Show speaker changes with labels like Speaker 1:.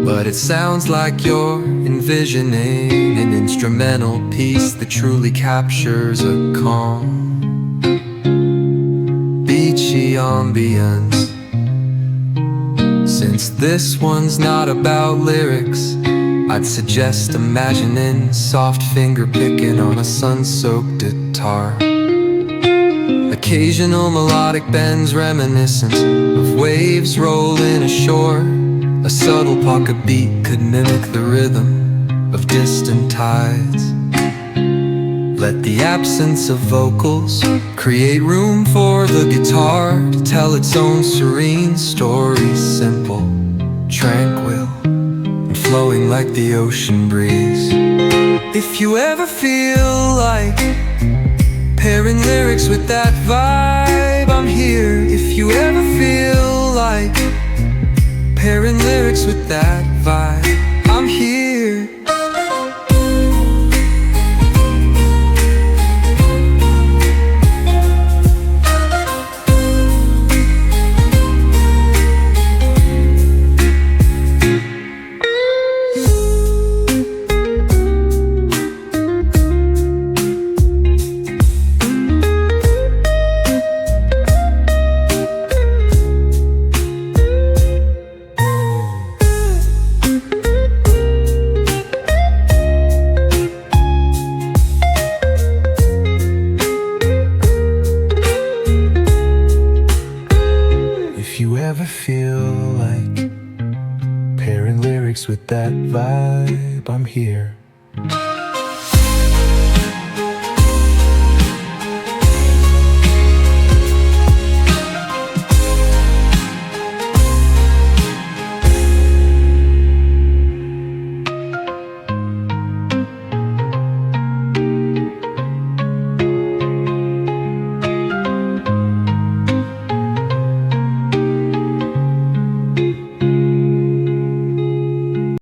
Speaker 1: but it sounds like you're envisioning an instrumental piece that truly captures a calm, beachy ambience. Since this one's not about lyrics, I'd suggest imagining soft finger picking on a sun-soaked guitar. Occasional melodic bends reminiscent of waves rolling ashore. A subtle pocket beat could mimic the rhythm of distant tides. Let the absence of vocals create room for the guitar to tell its own serene story, simple, tranquil, and flowing like the ocean breeze. If you ever feel like pairing lyrics with that vibe, I'm here. If you ever feel like pairing lyrics with that vibe, I'm here. If you ever feel like pairing lyrics with that vibe, I'm here.